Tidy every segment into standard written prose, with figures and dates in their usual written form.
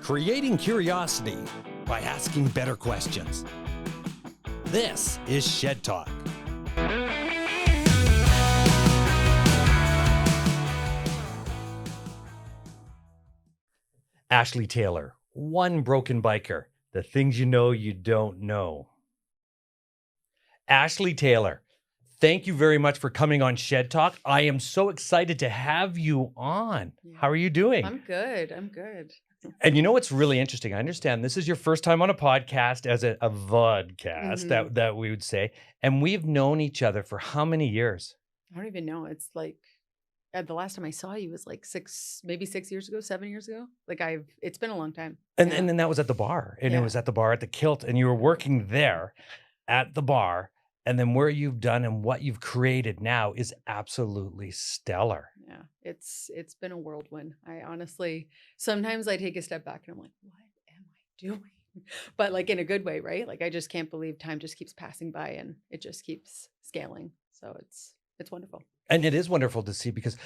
creating curiosity by asking better questions. This is Shed Talk. Ashlee Taylor, one broken biker, the things you know you don't know. Ashlee Taylor, thank you very much for coming on Shed Talk. I am so excited to have you on. Yeah. How are you doing? I'm good. I'm good. And you know what's really interesting? I understand this is your first time on a podcast as a vodcast, that we would say. And we've known each other for how many years? I don't even know. It's like the last time I saw you was like 6 years ago, 7 years ago. It's been a long time. And Yeah. and then that was at the bar. And Yeah. it was at the bar at the Kilt. And you were working there at the bar. And then where you've done and what you've created now is absolutely stellar. Yeah, it's been a whirlwind. I honestly, sometimes I take a step back and I'm like, what am I doing? But like in a good way, right? Like I just can't believe time just keeps passing by and it just keeps scaling. So it's wonderful. And it is wonderful to see because,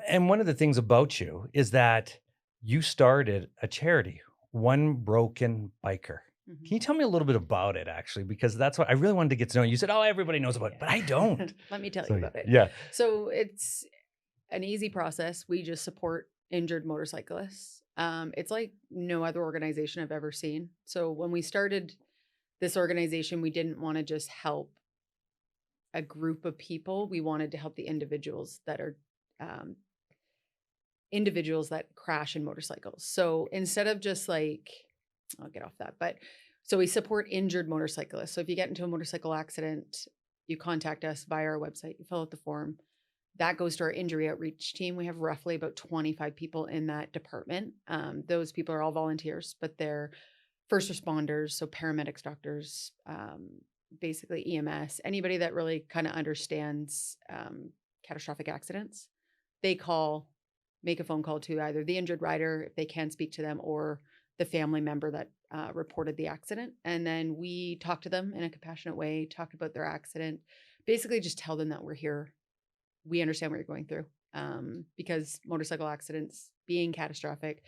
and one of the things about you is that you started a charity, One Broken Biker. Can you tell me a little bit about it, actually? Because that's what I really wanted to get to know. You said, oh, everybody knows about it, but I don't. Let me tell you about it. Yeah. So it's an easy process. We just support injured motorcyclists. It's like no other organization I've ever seen. So when we started this organization, we didn't want to just help a group of people. We wanted to help the individuals that are individuals that crash in motorcycles. So instead of just like, I'll get off that. But so we support injured motorcyclists. So if you get into a motorcycle accident, you contact us via our website, you fill out the form. That goes to our injury outreach team. We have roughly about 25 people in that department. Those people are all volunteers, but they're first responders. So paramedics, doctors, basically EMS, anybody that really kind of understands catastrophic accidents. They make a phone call to either the injured rider, if they can speak to them, or the family member that reported the accident. And then we talk to them in a compassionate way, talk about their accident, basically just tell them that we're here. We understand what you're going through, because motorcycle accidents being catastrophic,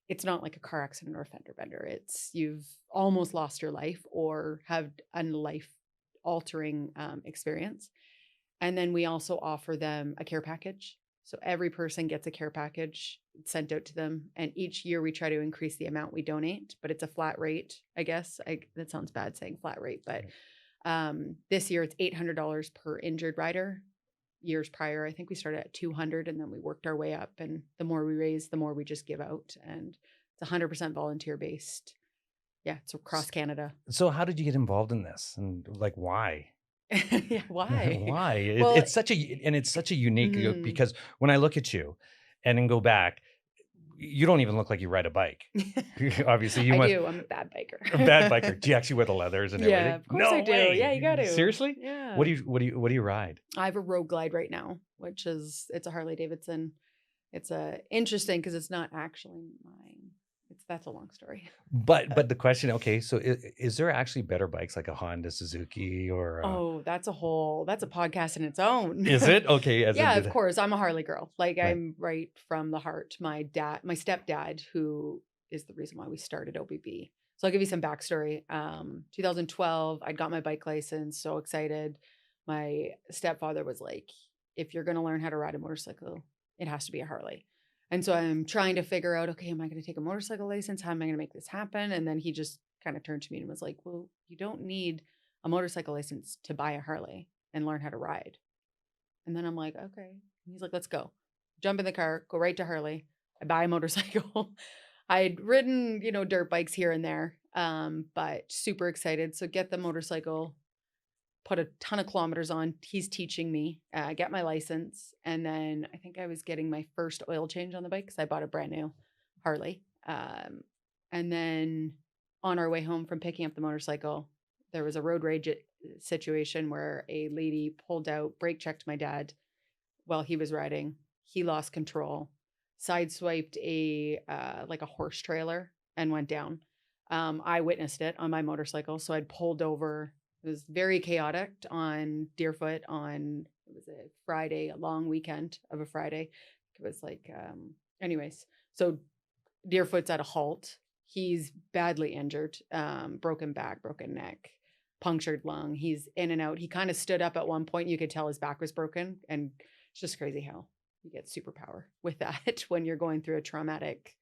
it's not like a car accident or a fender bender. It's you've almost lost your life or have a life-altering experience. And then we also offer them a care package. So every person gets a care package sent out to them. And each year we try to increase the amount we donate, but it's a flat rate, I guess. That sounds bad saying flat rate, but this year it's $800 per injured rider. Years prior, I think we started at $200 and then we worked our way up. And the more we raise, the more we just give out. And it's 100% volunteer based. Yeah, it's across Canada. So how did you get involved in this? And like, why? Yeah, why? Why? Well, it's such a unique, because when I look at you and then go back, you don't even look like you ride a bike. Obviously, I do. I'm a bad biker. A bad biker. Do you actually wear the leathers and everything? Yeah, of course I do. Way. Yeah, you got to. Seriously? Yeah. What do you ride? I have a Road Glide right now, which it's a Harley Davidson. It's interesting because it's not actually mine. That's a long story. But the question, okay, so is there actually better bikes like a Honda, Suzuki, or? Oh, that's a podcast in its own. Is it? Okay. Yeah, of course. I'm a Harley girl. Like Right. I'm right from the heart. My stepdad, who is the reason why we started OBB. So I'll give you some backstory. 2012, I'd got my bike license. So excited. My stepfather was like, if you're going to learn how to ride a motorcycle, it has to be a Harley. And so I'm trying to figure out, okay, am I going to take a motorcycle license? How am I going to make this happen? And then he just kind of turned to me and was like, well, you don't need a motorcycle license to buy a Harley and learn how to ride. And then I'm like, okay. And he's like, let's go. Jump in the car, go right to Harley. I buy a motorcycle. I had ridden, dirt bikes here and there, but super excited. So get the motorcycle, put a ton of kilometers on. He's teaching me, get my license. And then I think I was getting my first oil change on the bike because I bought a brand new Harley. And then on our way home from picking up the motorcycle, there was a road rage situation where a lady pulled out, brake checked my dad while he was riding. He lost control, sideswiped a horse trailer and went down. I witnessed it on my motorcycle. So I'd pulled over. It was very chaotic on Deerfoot it was a Friday, a long weekend of a Friday. It was like, anyways, so Deerfoot's at a halt. He's badly injured, broken back, broken neck, punctured lung. He's in and out. He kind of stood up at one point. You could tell his back was broken. And it's just crazy how you get superpower with that when you're going through a traumatic,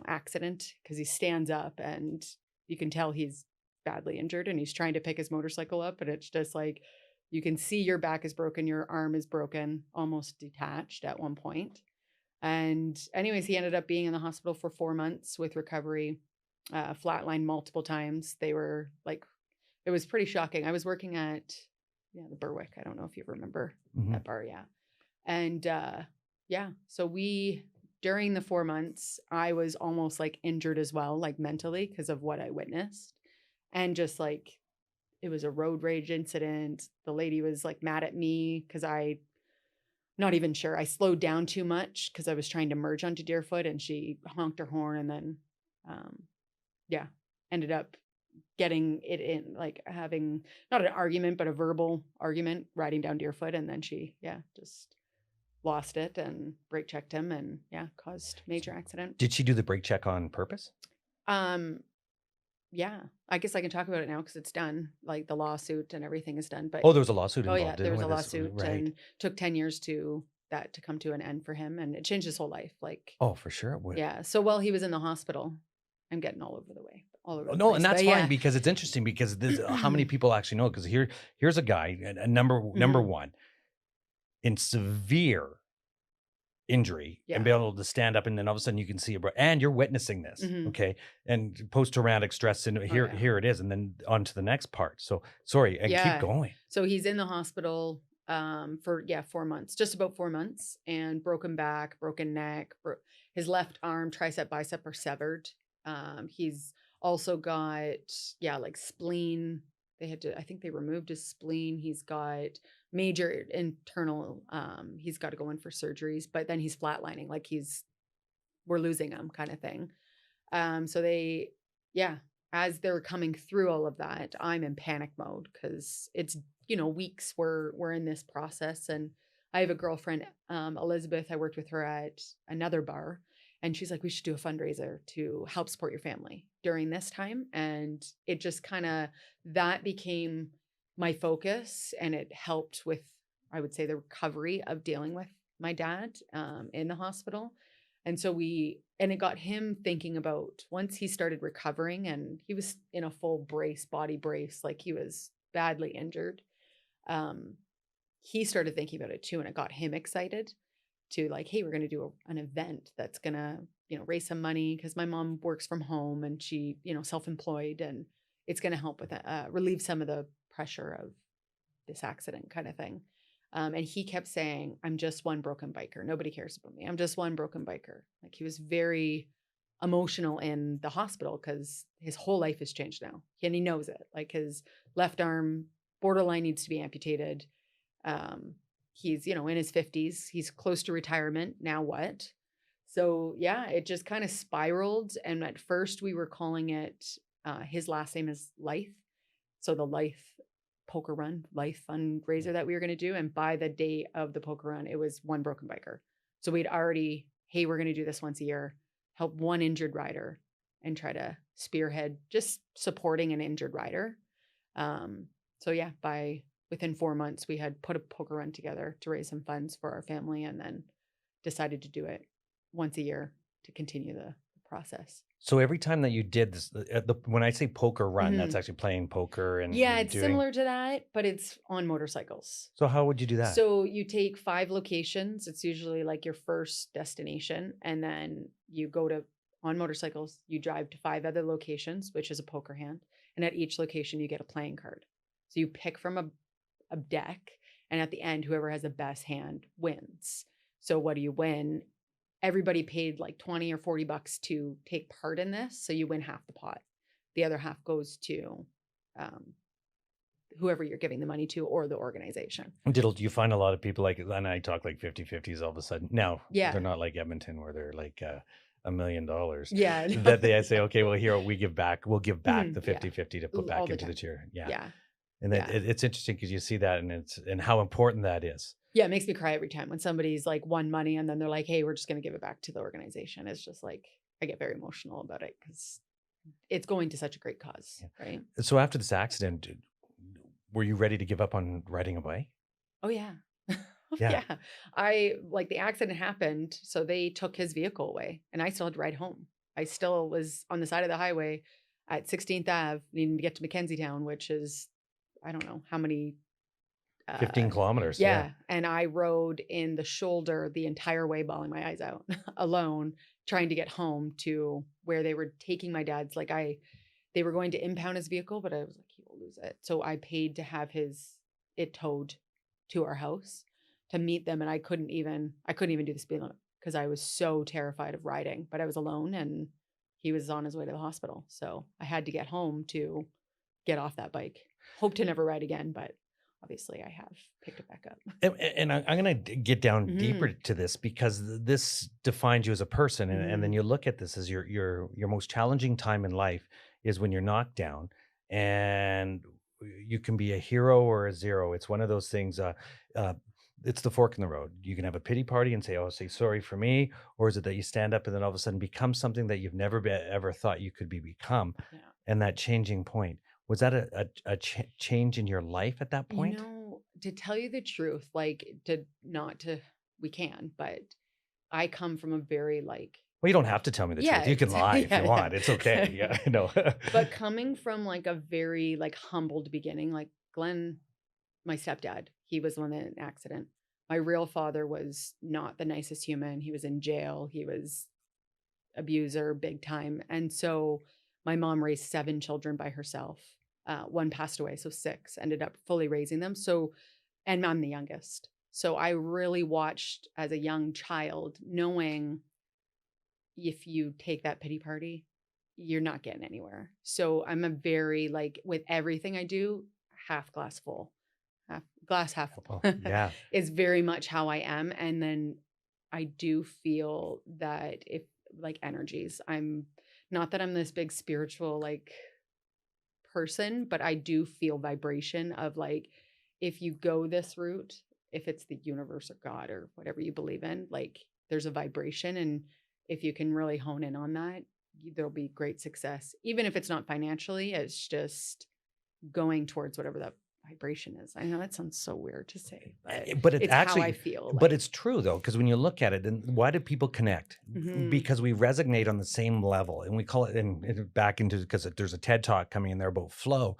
accident, because he stands up and you can tell he's badly injured and he's trying to pick his motorcycle up. And it's just like, you can see your back is broken, your arm is broken, almost detached at one point. And anyways, he ended up being in the hospital for 4 months with recovery, flatlined multiple times. They were like, it was pretty shocking. I was working at, the Berwick. I don't know if you remember that bar. Yeah. And so during the 4 months, I was almost like injured as well, like mentally, because of what I witnessed. And just like, it was a road rage incident. The lady was like mad at me because not even sure. I slowed down too much because I was trying to merge onto Deerfoot, and she honked her horn and then, ended up getting it in, like having not an argument, but a verbal argument riding down Deerfoot. And then she, just lost it and brake checked him and caused major accident. Did she do the brake check on purpose? Yeah, I guess I can talk about it now because it's done. Like the lawsuit and everything is done. But there was a lawsuit involved. Oh yeah, there was a lawsuit, right. And took 10 years to come to an end for him, and it changed his whole life. Like, oh, for sure it would. Yeah. So while he was in the hospital, I'm getting all over the way. All over. No, and that's fine because it's interesting because this, how many people actually know? Because here's a guy, a number one, in severe injury and be able to stand up, and then all of a sudden you can see and you're witnessing this, okay? And post-traumatic stress, and here it is, and then on to the next part. So sorry, and keep going. So he's in the hospital for 4 months, just about 4 months, and broken back, broken neck, his left arm, tricep, bicep are severed. He's also got like spleen. I think they removed his spleen. He's got major internal, he's got to go in for surgeries, but then he's flatlining, like we're losing him kind of thing. So they, as they're coming through all of that, I'm in panic mode because it's, weeks we're in this process. And I have a girlfriend, Elizabeth, I worked with her at another bar, and she's like, we should do a fundraiser to help support your family during this time. And it just that became my focus, and it helped with, I would say, the recovery of dealing with my dad in the hospital. And so it got him thinking about, once he started recovering and he was in a full body brace, like he was badly injured. He started thinking about it too. And it got him excited to like, hey, we're going to do an event that's going to, raise some money, because my mom works from home and she, self-employed, and it's going to help with relieve some of the pressure of this accident kind of thing. And he kept saying, I'm just one broken biker. Nobody cares about me. I'm just one broken biker. Like, he was very emotional in the hospital because his whole life has changed now. And he knows it. Like, his left arm borderline needs to be amputated. He's, in his 50s. He's close to retirement. Now what? So it just kind of spiraled. And at first we were calling it, his last name is Lythe. So the Lythe Poker Run, Lythe fundraiser that we were going to do. And by the day of the poker run, it was one broken biker. So we'd already, hey, we're going to do this once a year, help one injured rider, and try to spearhead just supporting an injured rider. Within 4 months, we had put a poker run together to raise some funds for our family, and then decided to do it once a year to continue the process. So every time that you did this, when I say poker run, that's actually playing poker and it's similar to that, but it's on motorcycles. So how would you do that? So you take 5 locations. It's usually like your first destination, and then you go on motorcycles. You drive to 5 other locations, which is a poker hand, and at each location you get a playing card. So you pick from a deck, and at the end, whoever has the best hand wins. So what do you win? Everybody paid like $20 or $40 to take part in this. So you win half the pot. The other half goes to whoever you're giving the money to, or the organization. Do you find a lot of people like, and I talk like 50-50s all of a sudden. Now, they're not like Edmonton where they're like $1 million. Yeah. That they say, okay, well, here we'll give back the 50-50 to put back into the chair. Yeah. And it's interesting because you see that, and how important that is. Yeah, it makes me cry every time when somebody's like won money and then they're like, hey, we're just going to give it back to the organization. It's just like, I get very emotional about it because it's going to such a great cause, right? So after this accident, were you ready to give up on riding a bike? Oh yeah. Oh, Yeah. yeah. I like the accident happened, so they took his vehicle away and I still had to ride home. I still was on the side of the highway at 16th Ave needing to get to Mackenzietown, which is I don't know how many 15 kilometers. Yeah. yeah, and I rode in the shoulder the entire way bawling my eyes out alone trying to get home to where they were taking my dad's they were going to impound his vehicle, but I was like, he will lose it. So I paid to have it towed to our house to meet them. And I couldn't even do the speed limit because I was so terrified of riding, but I was alone and he was on his way to the hospital. So I had to get home to get off that bike. Hope to never ride again, but obviously I have picked it back up. And I'm going to get down deeper to this because this defines you as a person. And then you look at this as your most challenging time in life is when you're knocked down, and you can be a hero or a zero. It's one of those things. It's the fork in the road. You can have a pity party and say, "Oh, say sorry for me," or is it that you stand up and then all of a sudden become something that you've never ever thought you could become? Yeah. And that changing point, was that a change in your life at that point? To tell you the truth, we can, but I come from a very Well, you don't have to tell me the truth. You can lie if you want. It's okay. Yeah, I know. But coming from like a very like humbled beginning, like Glenn, my stepdad, he was the one in an accident. My real father was not the nicest human. He was in jail. He was abuser, big time. And so my mom raised 7 children by herself. One passed away, so 6 ended up fully raising them. So, and I'm the youngest. So I really watched as a young child, knowing if you take that pity party, you're not getting anywhere. So I'm a very like with everything I do, half glass full, half full. Yeah. Is very much how I am. And then I do feel that if like energies, I'm not that I'm this big spiritual like person, but I do feel vibration of like, if you go this route, if it's the universe or God or whatever you believe in, like there's a vibration. And if you can really hone in on that, there'll be great success. Even if it's not financially, it's just going towards whatever that vibration is. I know that sounds so weird to say, but it's actually how I feel. But it's true though, because when you look at it, then why do people connect? Because we resonate on the same level, and we call it and back into because there's a TED talk coming in there about flow,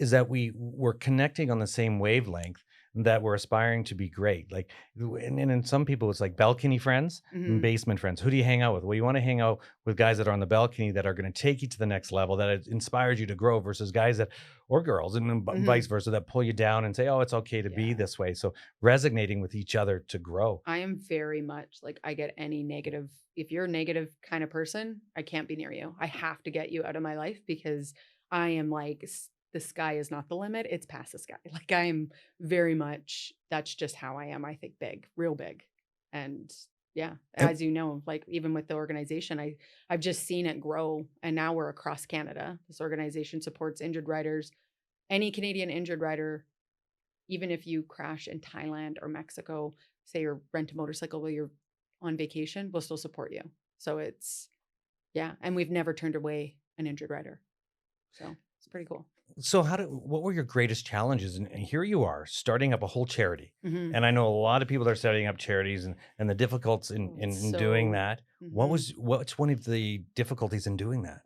is that we're connecting on the same wavelength, that we're aspiring to be great. Like, and in some people, it's like balcony friends and basement friends. Who do you hang out with? Well, you want to hang out with guys that are on the balcony that are going to take you to the next level, that inspires you to grow, versus guys that, or girls, and vice versa, that pull you down and say, oh, it's okay to be this way. So resonating with each other to grow. I am very much like, I get any negative. If you're a negative kind of person, I can't be near you. I have to get you out of my life because I am like, the sky is not the limit. It's past the sky. Like I am very much, that's just how I am. I think big, real big. And yeah, as you know, like even with the organization, I've just seen it grow, and now we're across Canada. This organization supports injured riders. Any Canadian injured rider, even if you crash in Thailand or Mexico, say you rent a motorcycle while you're on vacation, we'll still support you. So it's, yeah. And we've never turned away an injured rider. So it's pretty cool. So what were your greatest challenges? And here you are starting up a whole charity. And I know a lot of people that are setting up charities and the difficulties in doing that. What's one of the difficulties in doing that?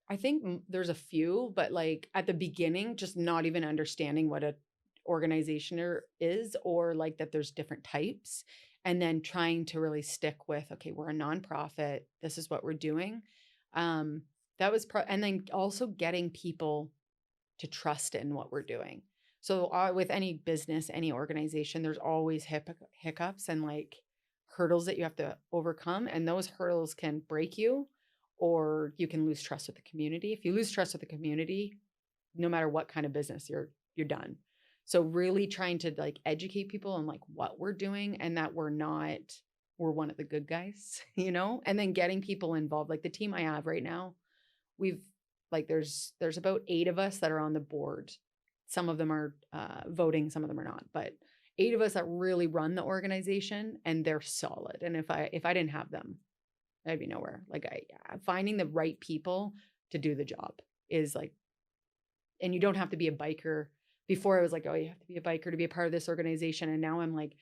I think there's a few, but like at the beginning, just not even understanding what a organization is, or like that there's different types, and then trying to really stick with, okay, we're a nonprofit. This is what we're doing. That was and then also getting people to trust in what we're doing. So with any business, any organization, there's always hiccups and like hurdles that you have to overcome. And those hurdles can break you, or you can lose trust with the community. If you lose trust with the community, no matter what kind of business, you're done. So really trying to like educate people on like what we're doing, and that we're one of the good guys, you know, and then getting people involved. Like the team I have right now, there's about 8 of us that are on the board. Some of them are voting, some of them are not, but 8 of us that really run the organization, and they're solid. And if I didn't have them, I'd be nowhere. Like finding the right people to do the job is like, and you don't have to be a biker. Before I was like, oh, you have to be a biker to be a part of this organization. And now I'm like,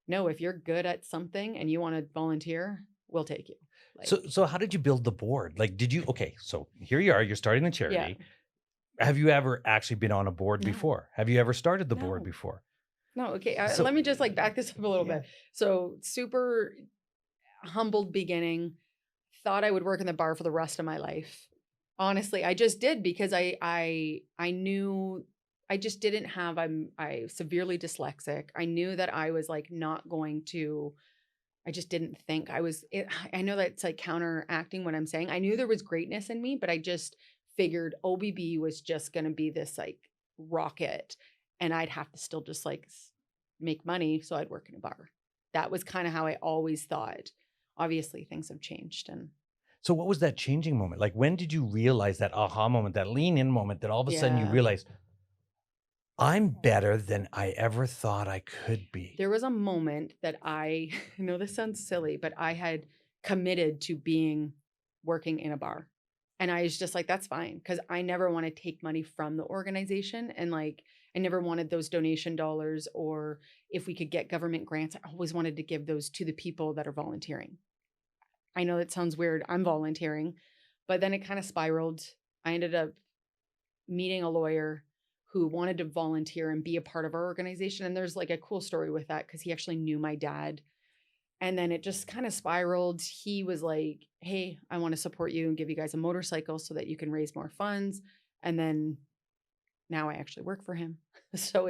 no, if you're good at something and you want to volunteer, we'll take you. Like, So how did you build the board? Like, okay, so here you are, you're starting the yeah, charity. Have you ever actually been on a board No. before? Have you ever started the board No. before? no. Okay. So- Let me just like back this up a little Yeah. bit. So super humbled beginning, thought I would work in the bar for the rest of my life. Honestly, I just did because I knew I just didn't have, I severely dyslexic. I knew that I was like not going to, I just didn't think I know that's like counteracting what I'm saying. I knew there was greatness in me, but I just figured OBB was just going to be this like rocket and I'd have to still just like make money. So I'd work in a bar. That was kind of how I always thought. Obviously things have changed. And So what was that changing moment? Like, when did you realize that aha moment, that lean in moment, that all of a sudden you realized, I'm better than I ever thought I could be? There was a moment that I know this sounds silly, but I had committed to working in a bar. And I was just like, that's fine. Cause I never want to take money from the organization. And like, I never wanted those donation dollars, or if we could get government grants, I always wanted to give those to the people that are volunteering. I know that sounds weird. I'm volunteering, but then it kind of spiraled. I ended up meeting a lawyer who wanted to volunteer and be a part of our organization. And there's like a cool story with that because he actually knew my dad. And then it just kind of spiraled. He was like, hey, I want to support you and give you guys a motorcycle so that you can raise more funds. And then now I actually work for him. So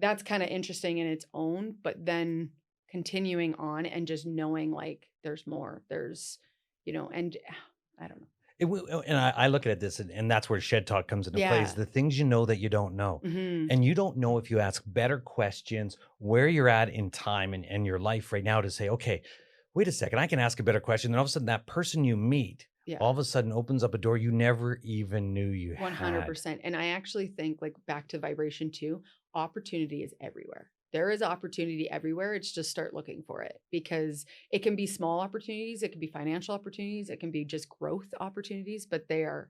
that's kind of interesting in its own, but then continuing on and just knowing like there's more, and I don't know. And I look at this, and that's where Shed Talk comes into play, is Yeah. the things you know that you don't know. Mhm. And you don't know if you ask better questions, where you're at in time and your life right now, to say, okay, wait a second, I can ask a better question. And all of a sudden that person you meet Yeah. all of a sudden opens up a door you never even knew you had. 100%. And I actually think, like, back to vibration too, opportunity is everywhere. There is opportunity everywhere. It's just start looking for it, because it can be small opportunities. It can be financial opportunities. It can be just growth opportunities, but they are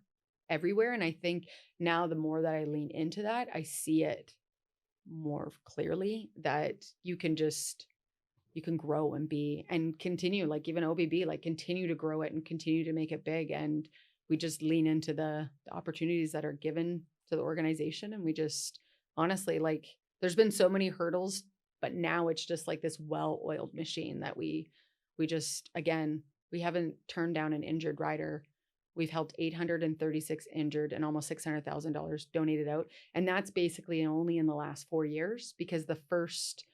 everywhere. And I think now the more that I lean into that, I see it more clearly that you can grow and continue, like even OBB, like continue to grow it and continue to make it big. And we just lean into the opportunities that are given to the organization. And we just honestly, like, there's been so many hurdles, but now it's just like this well-oiled machine that we just, again, we haven't turned down an injured rider. We've helped 836 injured and almost $600,000 donated out. And that's basically only in the last 4 years, because the first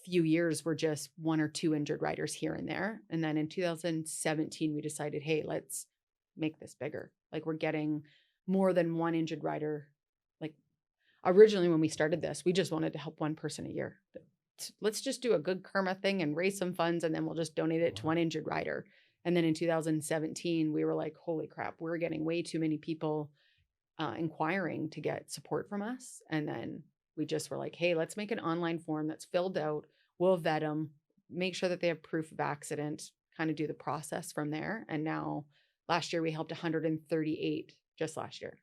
few years were just 1 or 2 injured riders here and there. And then in 2017, we decided, hey, let's make this bigger. Like, we're getting more than 1 injured rider. Like, originally when we started this, we just wanted to help 1 person a year. Let's just do a good karma thing and raise some funds, and then we'll just donate it to 1 injured rider. And then in 2017, we were like, holy crap, we're getting way too many people inquiring to get support from us. And then we just were like, hey, let's make an online form that's filled out. We'll vet them, make sure that they have proof of accident, kind of do the process from there. And now last year we helped 138 just last year.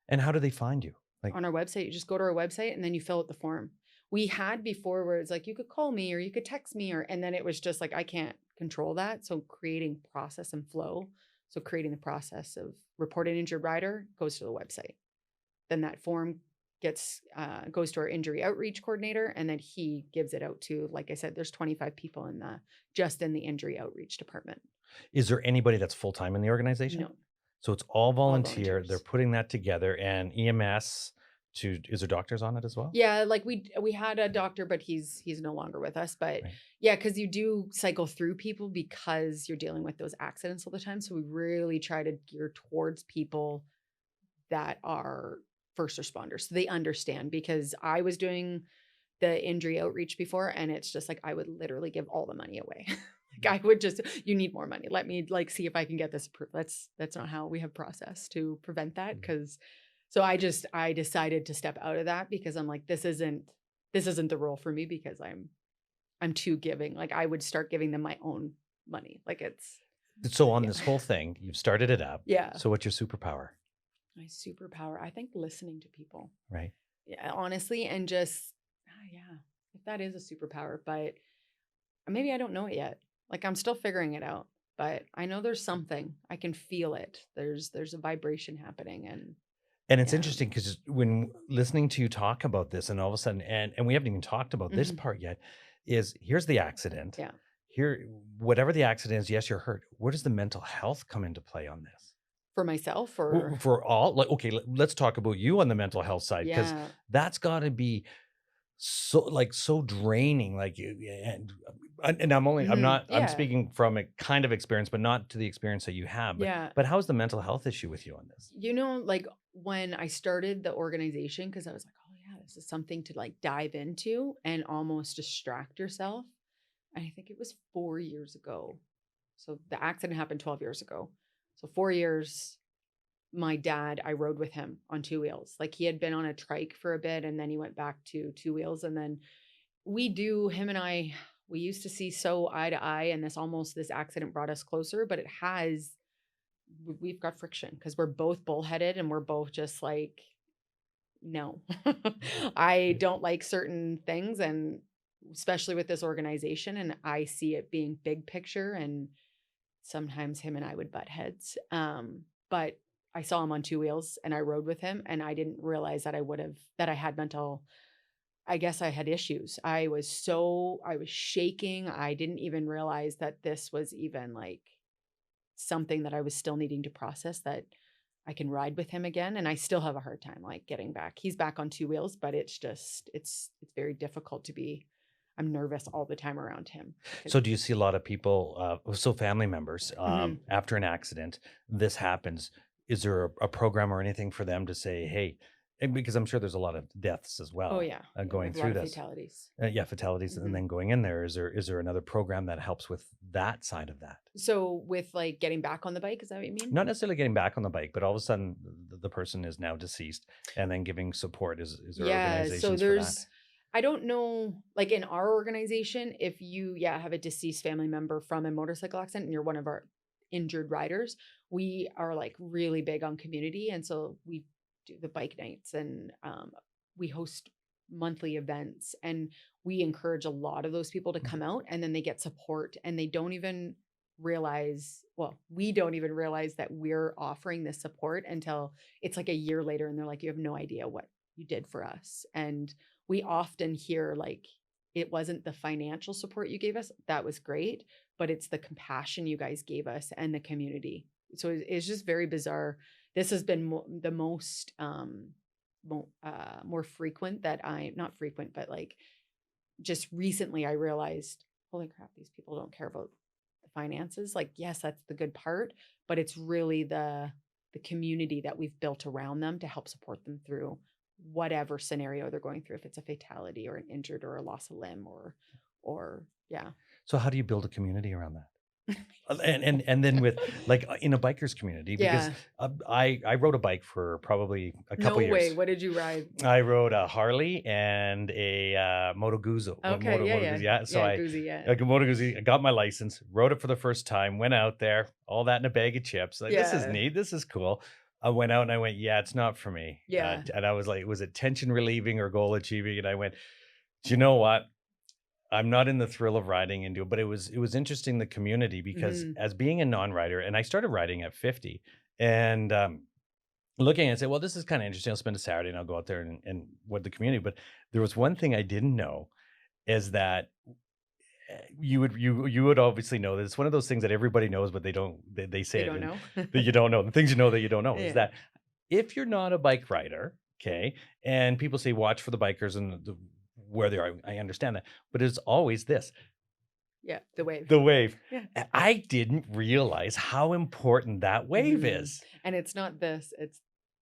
And how do they find you? Like, on our website, you just go to our website and then you fill out the form. We had before where it's like, you could call me or you could text me, and then it was just like, I can't control that. So creating process and flow. So creating the process of report an injured rider goes to the website. Then that form goes to our injury outreach coordinator, and then he gives it out to, like I said, there's 25 people just in the injury outreach department. Is there anybody that's full-time in the organization? No. So it's all volunteer. volunteers. They're putting that together, and EMS is there doctors on it as well? Yeah, like we had a doctor, but he's no longer with us. But Right. yeah, because you do cycle through people because you're dealing with those accidents all the time. So we really try to gear towards people that are first responders, so they understand. Because I was doing the injury outreach before, and it's just like I would literally give all the money away. Like, I would just, you need more money. Let me like see if I can get this approved. That's not how we have process to prevent that. Because so I decided to step out of that, because I'm like, this isn't the role for me, because I'm too giving. Like, I would start giving them my own money. Like, So on this whole thing, you've started it up. Yeah. So what's your superpower? My superpower, I think listening to people. Right. Yeah, honestly, and just, yeah, if that is a superpower, but maybe I don't know it yet. Like I'm still figuring it out, but I know there's something. I can feel it. There's a vibration happening, And it's yeah. interesting because when listening to you talk about this, and all of a sudden, and we haven't even talked about this part yet, is here's the accident. Yeah. Here, whatever the accident is, yes, you're hurt. Where does the mental health come into play on this? For myself, or For all, like, okay, let's talk about you on the mental health side, because yeah, that's got to be so draining. Like, and I'm not, I'm yeah, speaking from a kind of experience, but not to the experience that you have. But, yeah. but how's the mental health issue with you on this? You know, like when I started the organization, because I was like, oh yeah, this is something to like dive into and almost distract yourself. And I think it was 4 years ago. So the accident happened 12 years ago. So 4 years, my dad, I rode with him on two wheels. Like he had been on a trike for a bit and then he went back to two wheels. And then him and I, we used to see so eye to eye, and this accident brought us closer, but we've got friction because we're both bullheaded and we're both just like, no, I don't like certain things. And especially with this organization, and I see it being big picture, and sometimes him and I would butt heads. But I saw him on two wheels and I rode with him, and I didn't realize that I had I guess I had issues. I was shaking. I didn't even realize that this was even like something that I was still needing to process, that I can ride with him again. And I still have a hard time like getting back. He's back on two wheels, but it's very difficult I'm nervous all the time around him. So do you see a lot of people, family members, after an accident, this happens, is there a program or anything for them to say, hey, and because I'm sure there's a lot of deaths as well. Oh yeah. Going through this. Fatalities. Fatalities. And then going in there, is there another program that helps with that side of that? So with like getting back on the bike, is that what you mean? Not necessarily getting back on the bike, but all of a sudden the person is now deceased, and then giving support. Is there organizations so for that? I don't know, like in our organization, if you have a deceased family member from a motorcycle accident and you're one of our injured riders, we are like really big on community. And so we do the bike nights, and we host monthly events, and we encourage a lot of those people to come out, and then they get support, and they don't even realize, we don't even realize that we're offering this support until it's like a year later, and they're like, you have no idea what you did for us. And we often hear like, it wasn't the financial support you gave us, that was great, but it's the compassion you guys gave us and the community. So it's just very bizarre. This has been the most more frequent not frequent, but like just recently I realized, holy crap, these people don't care about the finances. Like, yes, that's the good part, but it's really the community that we've built around them to help support them through whatever scenario they're going through, if it's a fatality or an injured or a loss of limb or yeah. So how do you build a community around that? and then with like in a biker's community, because I rode a bike for probably a couple years. No way. What did you ride? I rode a Harley and a Moto Guzzi. Okay, Moto Guzzi, So Moto Guzzi, I got my license, rode it for the first time, went out there, all that in a bag of chips. Like, this is neat. This is cool. I went out and I went, it's not for me. And I was like, was it tension relieving or goal achieving? And I went, do you know what? I'm not in the thrill of riding into it, but it was interesting, the community, because as being a non-rider, and I started riding at 50, and looking and say, well, this is kind of interesting. I'll spend a Saturday and I'll go out there and what the community. But there was one thing I didn't know, is that you would obviously know that it's one of those things that everybody knows, but they say they don't know that you don't know. The things you know that you don't know is that if you're not a bike rider, okay, and people say watch for the bikers and where they are, I understand that, but it's always this. Yeah, the wave. The wave. Yeah. I didn't realize how important that wave is. And it's not this. It's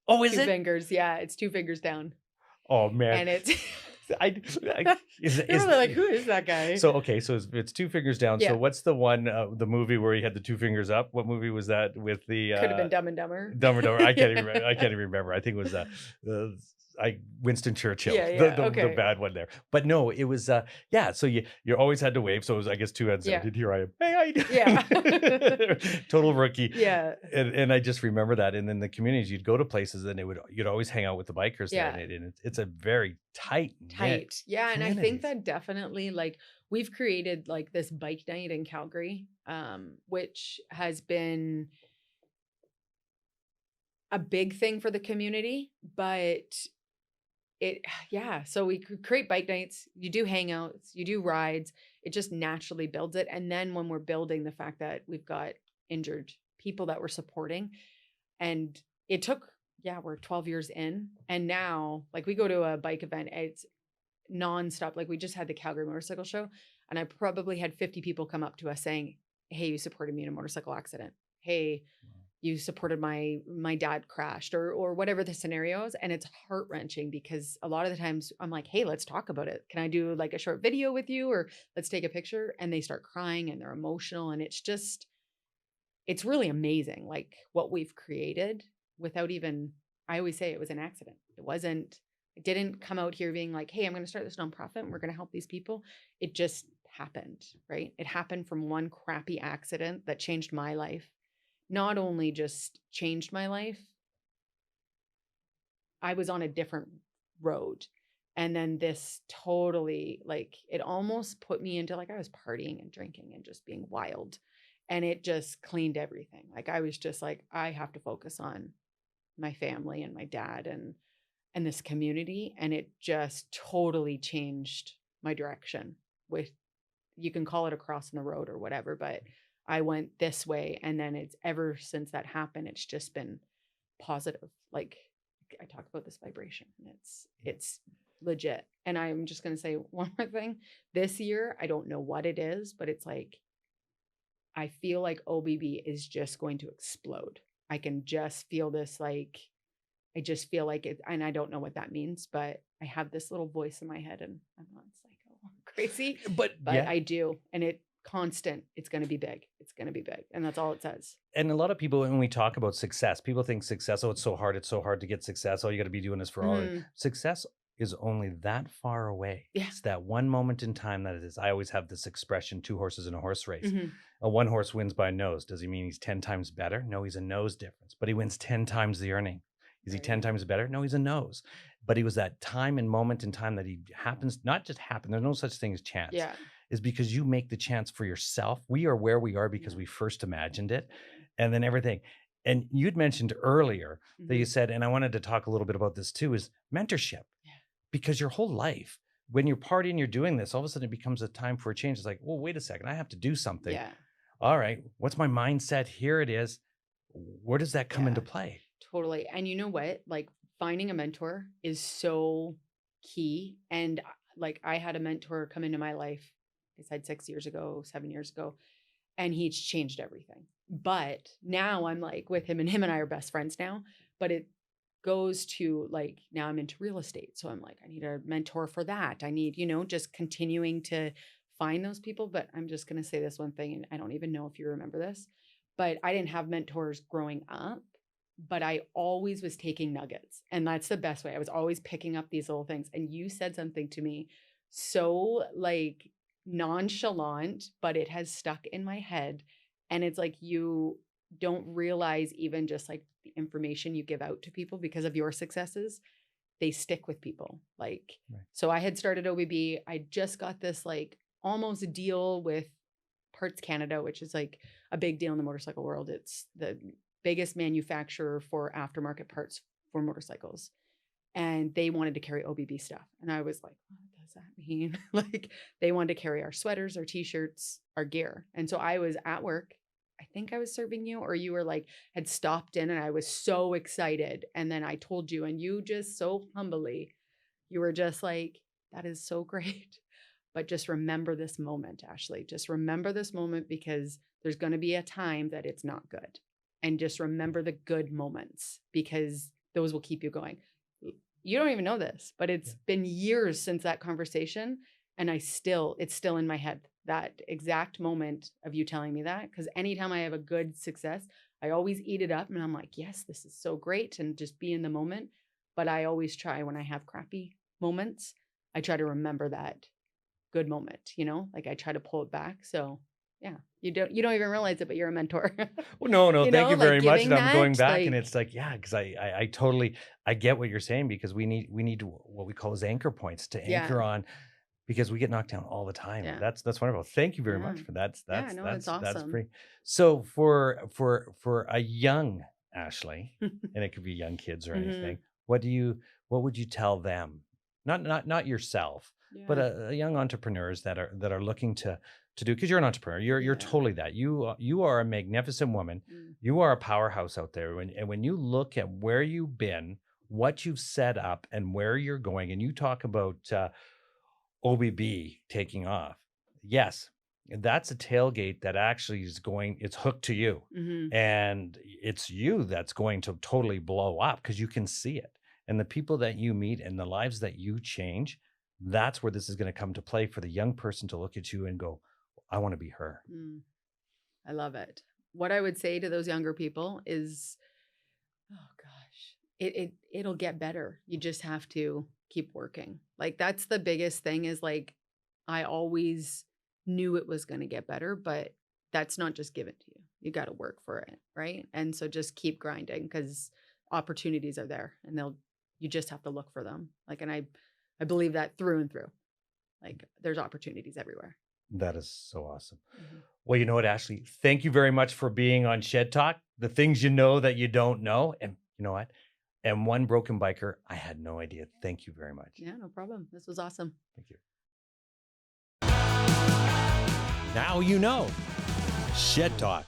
is two it? fingers. Yeah, it's two fingers down. Oh man. And it's is like, who is that guy? So it's two fingers down. So what's the one the movie where he had the two fingers up? What movie was that with the could have been Dumb and Dumber. Dumb and Dumber. I can't even remember. I think it was Winston Churchill, Yeah, yeah, the okay. bad one there. But no, it was yeah. So you always had to wave. So it was, I guess, two heads. Yeah. And here I am. Hey, how you Yeah. doing? Total rookie. Yeah. And I just remember that. And then the communities, you'd go to places, and you'd always hang out with the bikers there, Yeah. and it's a very tight knit. Yeah. And I think communities. that definitely, like, we've created like this bike night in Calgary, which has been a big thing for the community, but so we create bike nights, you do hangouts, you do rides, it just naturally builds it. And then when we're building the fact that we've got injured people that we're supporting, and it took, we're 12 years in, and now like we go to a bike event, it's nonstop. Like we just had the Calgary Motorcycle Show, and I probably had 50 people come up to us saying, hey, you supported me in a motorcycle accident. Hey, you supported my dad crashed, or whatever the scenarios. And it's heart-wrenching because a lot of the times I'm like, hey, let's talk about it. Can I do like a short video with you, or let's take a picture? And they start crying and they're emotional. And it's really amazing, like what we've created without even, I always say it was an accident. It didn't come out here being like, hey, I'm going to start this nonprofit and we're going to help these people. It just happened, right? It happened from one crappy accident that changed my life. Not only just changed my life, I was on a different road. And then this totally, like, it almost put me into, like, I was partying and drinking and just being wild. And it just cleaned everything. Like, I was just like, I have to focus on my family and my dad and this community. And it just totally changed my direction. You can call it a cross in the road or whatever, but I went this way. And then it's ever since that happened, it's just been positive. Like I talk about this vibration, and it's legit. And I'm just going to say one more thing. This year, I don't know what it is, but it's like, I feel like OBB is just going to explode. I can just feel this, like, I just feel like it, and I don't know what that means, but I have this little voice in my head, and I'm not psycho or crazy, but yeah. I do. And it's going to be big. It's going to be big. And that's all it says. And a lot of people, when we talk about success, people think success, it's so hard. It's so hard to get success. Oh, you got to be doing this for all. Success is only that far away. Yeah. It's that one moment in time that it is. I always have this expression, 2 horses in a horse race. A 1 horse wins by nose. Does he mean he's 10 times better? No, he's a nose difference, but he wins 10 times the earning. Is he 10 times better? No, he's a nose. But he was that time and moment in time that he happens, not just happen. There's no such thing as chance. Yeah. Is because you make the chance for yourself. We are where we are because we first imagined it, and then everything. And you'd mentioned earlier that you said, and I wanted to talk a little bit about this too, is mentorship. Yeah. Because your whole life, when you're partying, you're doing this, all of a sudden it becomes a time for a change. It's like, well, wait a second, I have to do something. Yeah. All right, what's my mindset? Here it is. Where does that come into play? Totally. And you know what? Like, finding a mentor is so key. And like, I had a mentor come into my life, I said 7 years ago, and he's changed everything. But now I'm like with him, and I are best friends now, but it goes to like, now I'm into real estate. So I'm like, I need a mentor for that. I need, just continuing to find those people. But I'm just going to say this one thing, and I don't even know if you remember this, but I didn't have mentors growing up, but I always was taking nuggets. And that's the best way. I was always picking up these little things. And you said something to me so like nonchalant, but it has stuck in my head. And it's like, you don't realize even just like the information you give out to people because of your successes, they stick with people. Like, So I had started OBB. I just got this like almost a deal with Parts Canada, which is like a big deal in the motorcycle world. It's the biggest manufacturer for aftermarket parts for motorcycles. And they wanted to carry OBB stuff. And I was like, what does that mean? Like, they wanted to carry our sweaters, our t-shirts, our gear. And so I was at work. I think I was serving you, or you were like, had stopped in, and I was so excited. And then I told you, and you just so humbly, you were just like, that is so great. But just remember this moment, Ashlee. Just remember this moment, because there's going to be a time that it's not good. And just remember the good moments, because those will keep you going. You don't even know this, but it's been years since that conversation. And it's still in my head, that exact moment of you telling me that. Because anytime I have a good success, I always eat it up, and I'm like, yes, this is so great. And just be in the moment. but I always try when I have crappy moments, I try to remember that good moment, like I try to pull it back. So yeah, you don't even realize it, but you're a mentor. Well, no, thank you like very much. giving And I'm going that, back, and like, it's like, yeah, because I totally I get what you're saying, because we need what we call as anchor points to yeah, anchor on, because we get knocked down all the time. yeah, That's wonderful. Thank you very yeah, much for that. yeah. No, it's That's awesome. pretty. So for a young Ashlee, and it could be young kids or anything, what would you tell them? Not yourself, but Yeah, a young entrepreneurs that are looking to do, because you're an entrepreneur. You're yeah. totally that. You are a magnificent woman. You are a powerhouse out there. When you look at where you've been, what you've set up, and where you're going, and you talk about OBB taking off. Yes, that's a tailgate that actually it's hooked to you. And it's you that's going to totally blow up, because you can see it. And the people that you meet and the lives that you change, that's where this is going to come to play for the young person to look at you and go, I want to be her. I love it. What I would say to those younger people is, oh gosh, it'll get better. You just have to keep working. Like, that's the biggest thing, is like, I always knew it was going to get better, but that's not just given to you. You got to work for it. Right. And so just keep grinding, because opportunities are there, and you just have to look for them. Like, and I believe that through and through. Like, there's opportunities everywhere. That is so awesome. Well, you know what, Ashlee? Thank you very much for being on Shed Talk. The things you know that you don't know. And you know what? And one broken biker, I had no idea. Thank you very much. Yeah, no problem. This was awesome. Thank you. Now you know. Shed Talk.